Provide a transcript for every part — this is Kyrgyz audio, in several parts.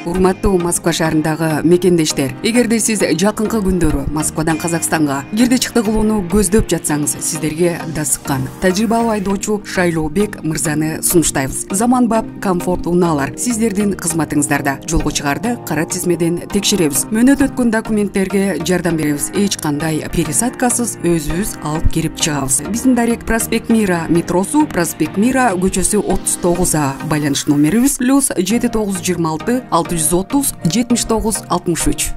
Урматтуу Москва шаарындагы мекендештер, эгерде сиз жакынкы күндөрү Москвадан Казакстанга кирди чыкты кылууну көздөп жатсаңыз, сиздерге дасыккан тажрыйбалуу айдоочу Шайлообек мырзаны сунуштайбыз. Заманбап комфорт унаалар сиздердин кызматыңыздарда. Жолго чыгарды кара тизмеден текшеребиз. Мөөнөт өткөн документтерге жардам беребиз. Эч кандай пересадкасыз өзүбүз алып кирип чыгабыз. Биздин дарек Проспект Мира метросу, Проспект Мира көчөсү 39А, байланыш номерибиз +7926 630 79 63.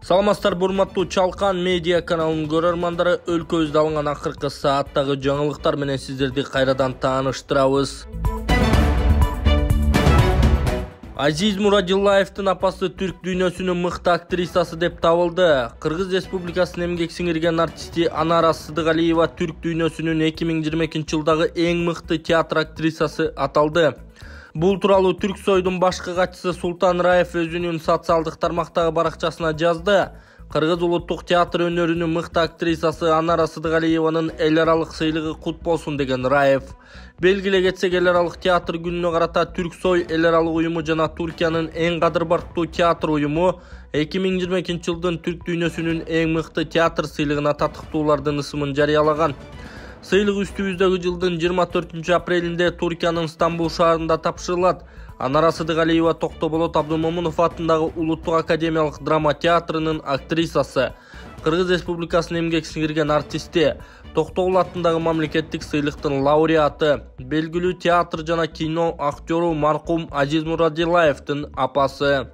Саламаттар, урматтуу Чалкан медиа каналынын көрөрмандары, өлкөбүздө алынган акыркы сааттагы жаңылыктар менен сиздерди кайрадан тааныштырабыз. Азиз Мурадилаевдин апасы түрк дүйнөсүнүн мыкты актрисасы деп табылды. Кыргыз Республикасынын эмгек сиңирген артисти Анара Сыдыгалиева түрк дүйнөсүнүн 2022 жылдагы эң мыкты театр актрисасы аталды. Бул тууралуу Түрк Сойдун башкы катчысы Султан Раев өзүнүн социалдык тармактагы баракчасына жазды. Кыргыз улуттук театр өнөрүнүн мыкты актрисасы Анара Сыдыгалиеванын эл аралык сыйлыгы кут болсун деген Раев. Белгиле кетсек, эл аралык театр күнүнө карата Түрк Сой эл аралык уюму жана Туркиянын эң кадырбартуу театр уюму 2022 жылдын түрк дүйнөсүнүн эң мыкты театр сыйлыгына татыктуулардын ысымын жарыялаган. Сыйлык үстүбүздөгү жылдын 24 апрелинде Туркиянын Стамбул шаарында тапшырылат. Анара Сыдыгалиева Токтоболот Абдымомунов атындагы Улуттук академиялык драма театрынын актрисасы, Кыргыз Республикасынын эмгек сиңирген артисти, Токтогул атындагы мамлекеттик сыйлыктын лауреаты, белгилүү театр жана кино актёру маркум Азиз Мурадилаевдин апасы.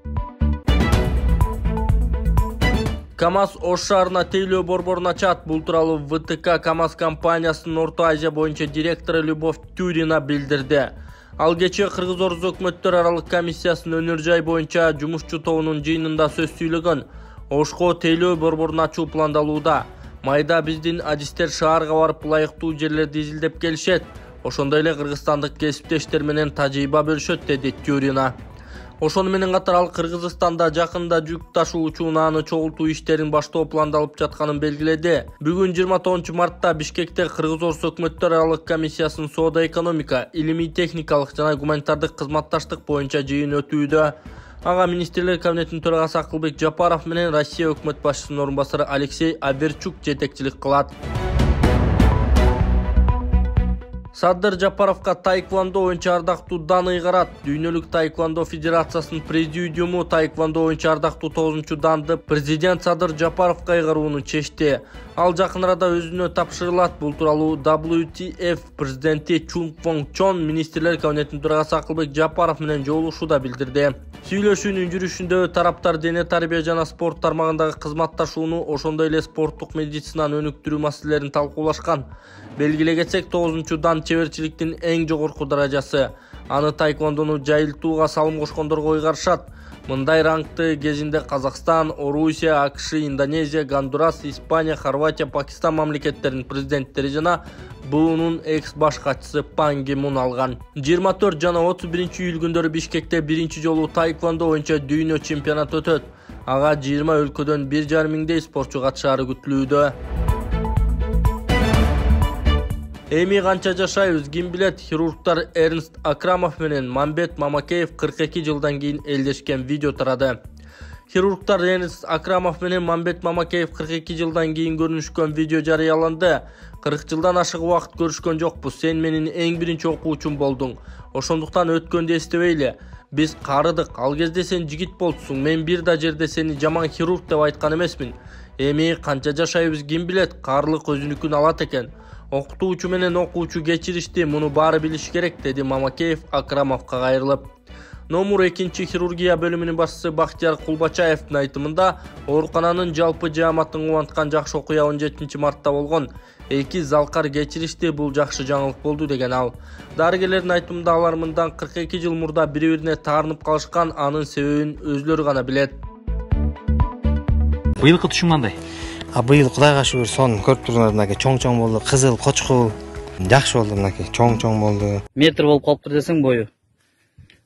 КамАЗ Ош шаарына тейлөө борборун ачат. Бул тууралуу ВТК КамАЗ компаниясынын Орто Азия боюнча директору Любовь Тюрина билдирди. Ал кечээ Кыргыз-Орус өкмөттөр аралык комиссиясынын өнөр жай боюнча жумушчу тобунун жыйынында сөз сүйлөгөн. Ошко тейлөө борборун ачуу пландалууда. Майда биздин адистер шаарга барып ылайыктуу жерлерди изилдеп келишет. Ошондой эле кыргызстандык кесиптештер менен тажрыйба бөлүшөт, деди Тюрина. Ошону менен катар ал Кыргызстанда жакында жүк ташуу учунааны чогултуу иштерин баштоо пландалып жатканын белгиледи. Бүгүн 29 мартта Бишкекте Кыргыз-Орус өкмөттөр аралык комиссиясынын соода-экономика, илимий-техникалык жана гуманитардык кызматташтык боюнча жыйын өтүүдө. Ага министрлер кабинетинин төрагасы Акылбек Жапаров менен Россия өкмөт башчысынын орун басары Алексей Аверчук жетекчилик кылат. Садыр Жапаровка таэквондо боюнча ардактуу дан ыйгарат. Дүйнөлүк таэквондо федерациясынын президиуму таэквондо боюнча ардактуу 9-чу данды президент Садыр Жапаровка ыйгарууну чечти. Ал жакын арада өзүнө тапшырылат. Бул тууралуу WTF президенти Чун Вонг Чон министрлер кабинетинин төрагасы Акылбек Жапаров менен жолугушууда билдирди. Сүйлөшүүнүн жүрүшүндө тараптар дене тарбия жана спорт тармагындагы кызматташууну, ошондой эле спорттук медицинаны өнүктүрүү маселелерин талкуулашкан. Белгиле кетсек, 9-чу дан чеберчиликтин эң жогорку даражасы. Аны таэквондону жайылтууга салым кошкондорго ыйгарышат. Мындай рангты кезинде Казакстан, Орусия, АКШ, Индонезия, Гондурас, Испания, Хорватия, Пакистан мамлекеттеринин президенттери жана БУнун экс баш катчысы Пан Ги Мун алган. 24 жана 31 июль күндөрү Бишкекте биринчи жолу таэквондо боюнча дүйнө чемпионат өтөт. Ага 20 өлкөдөн 1,5 миңдей спортчу катышаары күтүлүүдө. Эми канча жашайбыз, ким билет? Хирургтар Эрнст Акрамов менен Мамбет Мамакеев 42 жылдан кийин элдешкен видео тарады. Хирургтар Эрнст Акрамов менен Мамбет Мамакеев 42 жылдан кийин көрүнүшкөн видео жарыяланды. 40 жылдан ашык убакыт көрүшкөн жокпуз. Сен менин эң биринчи окуучум болдуң. Ошондуктан өткөндү эстебейли. Биз карыдык. Ал кезде сен жигит болчусуң. Мен бир да жерде сени жаман хирург деп айткан эмесмин. Эми канча жашайбыз, ким билет? Каарлык өзүнүкүн алат экен. Окутуучу менен окуучу кечиришти, муну баары билиш керек, деди Мамакеев Акрамовго кайрылып. Номур 2 хирургия бөлүмүнүн башчысы Бактияр Кулбачаевдин айтымында, оорукананын жалпы жааматын кубанткан жакшы окуя 17 мартта болгон. 2 залкар кечиришти, бул жакшы жаңылык болду деген ал. Дарыгерлердин айтымында алар мындан 42 жыл мурда бири-бирине таарынып калышкан, анын себебин өзлөрү гана билет. Быйылкы түшүм кандай? Быйыл Кудайга шүгүр сон көрүп тургундар, мынакей чоң-чоң болду, кызыл, кочкул. Жакшы болду, мынакей чоң-чоң болду. Метр болуп калыптыр десең бою.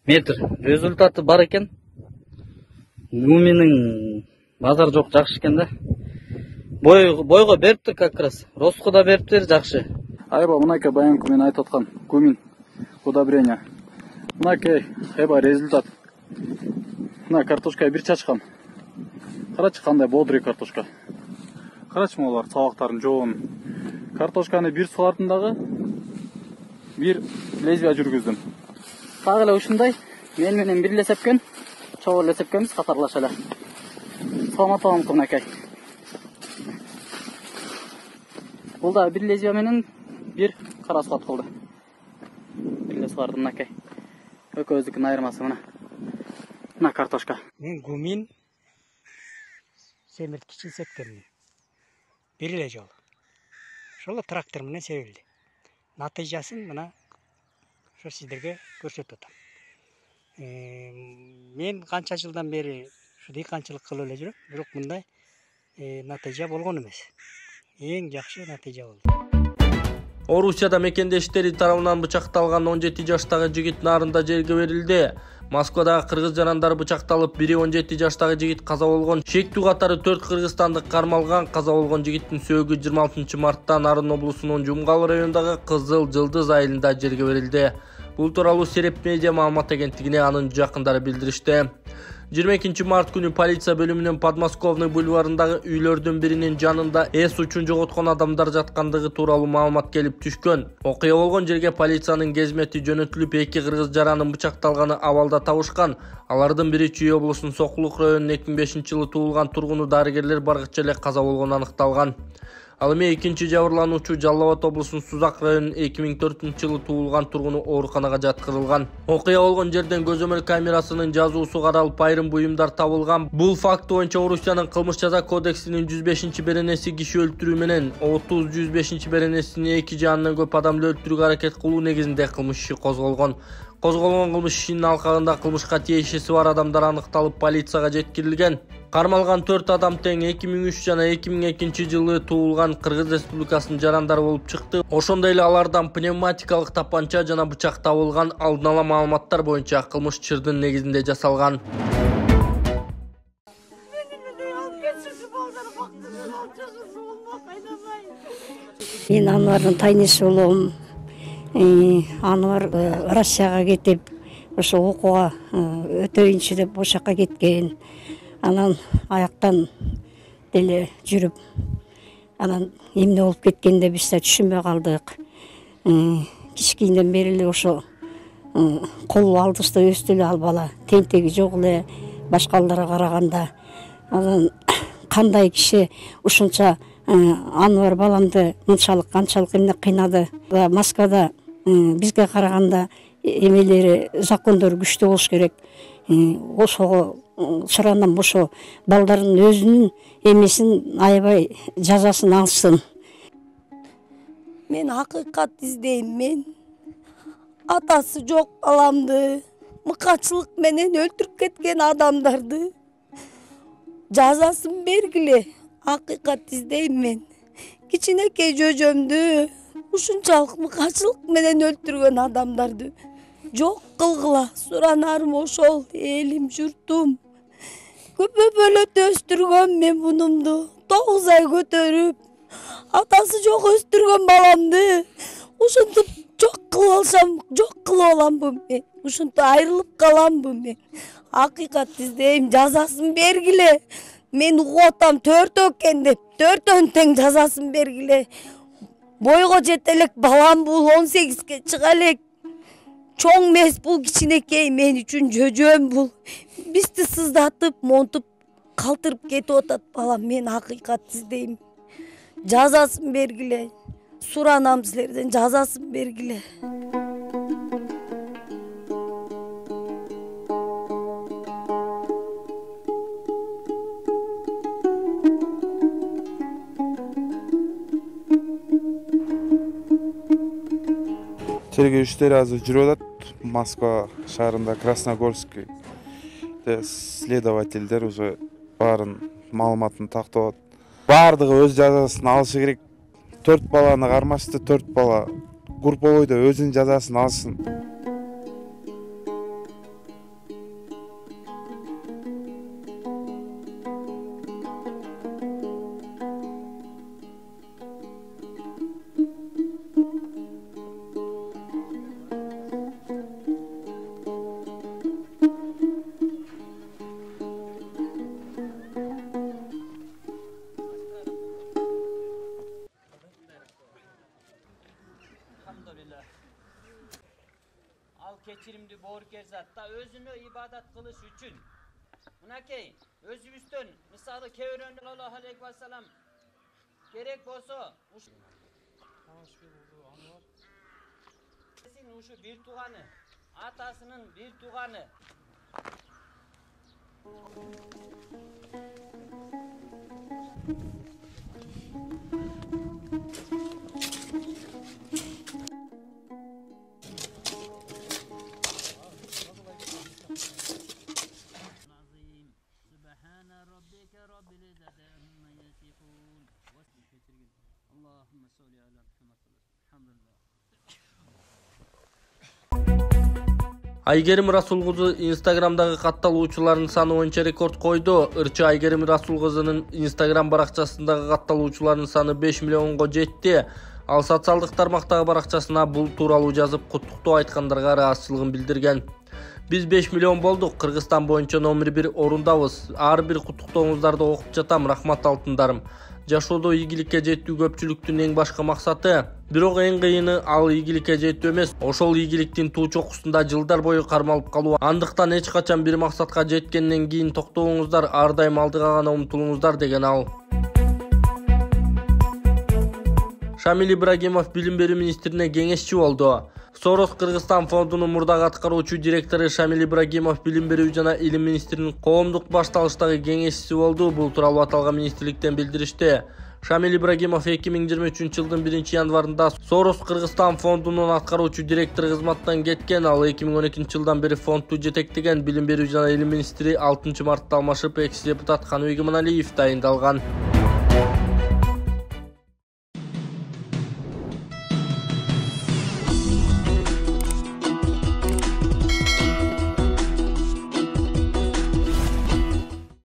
Метр. Результаты бар экен. Менин базар жок, жакшы экен да. Бойго бериптир как раз. Ростко да бериптир, жакшы. Айба мынакей баянкы мен айтып аткан кумин удобрение. Мынакей, эба результат. Мына картошка бир чачкан. Карачы кандай бодрый картошка. Карачы молар сабактарын жоон. Картошканы бир сулардым дагы. Бир лезвия жүргүздүм. Так эле ушундай мен менен бир сепкен, чогуу эле сепкенбиз катарлаша эле. Саламат алам мынакей. Бул да бир лезвия менен бир кара суат кылды. Бир сулардым мынакей. Экөөбүздүкүнүн айырмасы мына. Мына картошка. Мен гумин семирткичин сепкенмин. Бир эле жол. Ошол трактор менен себилди. Натыйжасын мына ошо сиздерге көрсөтүп атам. Мен канча жылдан бери ушу дыйканчылык кылып эле жүрөм, бирок мындай натыйжа болгон эмес. Эң жакшы натыйжа болду. Орусияда мекендештери тарабынан бычакталган 17 жаштагы жигит нарында жерге берилди. Москвадагы кыргыз жарандары бычакталып, бири 17 жаштагы жигит каза болгон. Шектүү катары 4 кыргызстандык кармалган. Каза болгон жигиттин сөөгү 26 мартта Нарын облусунун Жумгал районундагы Кызыл Жылдыз айылында жерге берилди. Бул тууралуу Сереп медиа маалымат агенттигине анын жакындары билдиришти. 22 март күнү полиция бөлүмүнүн Подмосковный бульварындагы үйлөрдүн биринин жанында эс учун жоготкон адамдар жаткандыгы тууралуу маалымат келип түшкөн. Окуя болгон жерге полициянын кезмети жөнөтүлүп, 2 кыргыз жаранын бычакталганы абалда табышкан. Алардын бири Чүй облусунун Сокулук районунун 2005-жылы туулган тургуну, дарыгерлер баргыча эле каза болгону аныкталган. Ал эми экинчи жабырлануучу Жалал Абад облусунун Сузак районунун 2004-жылы туулган тургуну ооруканага жаткырылган. Окуя болгон жерден көзөмөл камерасынын жазуусу каралып, айрым буюмдар табылган. Бул факт боюнча Орусиянын кылмыш жаза кодексинин 105-беренеси киши өлтүрүү менен 30-105-беренесинин 2 же андан көп адамды өлтүрүүгө аракет кылуу негизинде кылмыш иши козголгон. Козголгон кылмыш ишинин алкагында кылмышка тиешеси бар адамдар аныкталып, полицияга жеткирилген. Кармалган 4 адам тең 2003 жана 2002 жылы туулган Кыргыз Республикасынын жарандары болуп чыкты. Ошондой эле алардан пневматикалык тапанча жана бычак табылган. Алдын ала маалыматтар боюнча кылмыш чырдын негизинде жасалган. Мен Анвардын тайнеси болом. Анвар Россияга кетип, ошо окууга өтөйүнчү деп ошол жака кеткен. Анан аяктан деле жүрүп, анан эмне болуп кеткенде биз да түшүнбөй калдык. Кичкейинен бери эле ошо кол алдыбызда өстү эле ал бала, тентеги жок эле башкаларга караганда. Анан кандай киши ушунча Анвар баламды канчалык эмне кыйнады. Москвада бизге караганда эмелери, закондору күчтүү болуш керек. Ошого суранам, ошо балдардын өзүнүн эмесин аябай жазасын алсын. Мен акыйкат издейм. Мен атасы жок баламды мыкачылык менен өлтүрүп кеткен адамдарды жазасын бергиле. Акыйкат издейм мен. Кичинекей жөжөмдү ушунчалык мыкачылык менен өлтүргөн адамдарды жок кылгыла. Суранарым ошол, элим, журтум. Көпөбөлөтө өстүргөм мен бунумду. 9 ай көтөрүп, атасы жок өстүргөн баламды ушинтип жок кылып алсам, жок кылып аламбы мен? Ушинтип айрылып каламбы мен? Акыйкат издейм, жазасын бергиле. Мен угуп атам 4 экен деп, 4 тең жазасын бергиле. Бойго жете элек балам бул, 18ге чыга элек. Чоң эмес бул, кичинекей, мен үчүн жөжөм бул. Бизди сыздатып, монтуп, калтырып кетип атат балам. Мен акыйкат издейм. Жазасын бергиле. Суранам силерден, жазасын бергиле. Тергөө иштери азыр жүрүп атат. Москва шаарында Красногорский следовательдер уже баарын маалыматын тактап атат. Баардыгы өз жазасын алышы керек. 4 баланы кармашты, 4 бала групповойдо өзүнүн жазасын алсын. zat da özünü ibadat kılış üçün. Mınakey, özümüzden misalı kevren sallallahu aleyhi ve sellem gerek bolsa uşu bir tuğanı, atasının bir tuğanı. Allahümme salli ala Muhammed. Айгерим Расул кызы Инстаграмдагы катталуучулардын саны боюнча рекорд койду. Ырчы Айгерим Расул кызынын Инстаграм баракчасындагы катталуучулардын саны 5 миллионго жетти. Ал социалдык тармактагы баракчасына бул тууралуу жазып, куттуктоо айткандарга ыраазычылыгын билдирген. Биз 5 миллион болдук. Кыргызстан боюнча номер 1 орундабыз. Ар бир куттуктооңуздарды окуп жатам. Рахмат алтындарым. Жашоодо ийгиликке жетүү көпчүлүктүн эң башкы максаты. Бирок эң кыйыны ал ийгиликке жетүү эмес, ошол ийгиликтин туу чокусунда жылдар бою кармалып калуу. Андыктан эч качан бир максатка жеткенден кийин токтоңуңуздар, ар дайым алдыга гана умтулуңуздар деген ал. Шамил Ибрагимов билим берүү министрине кеңешчи болду. Сорос Кыргызстан фондунун мурдагы аткаруучу директору Шамил Ибрагимов билим берүү жана илим министринин коомдук башталыштагы кеңешчиси болду. Бул тууралуу аталган министрликтен билдиришти. Шамил Ибрагимов 2023 жылдын 1 январында Сорос Кыргызстан фондунун аткаруучу директору кызматтан кеткен. Ал 2012 жылдан бери фондду жетектеген. Билим берүү жана илим министри 6 мартта алмашып экс депутат Каныбек Иманалиев дайындалган.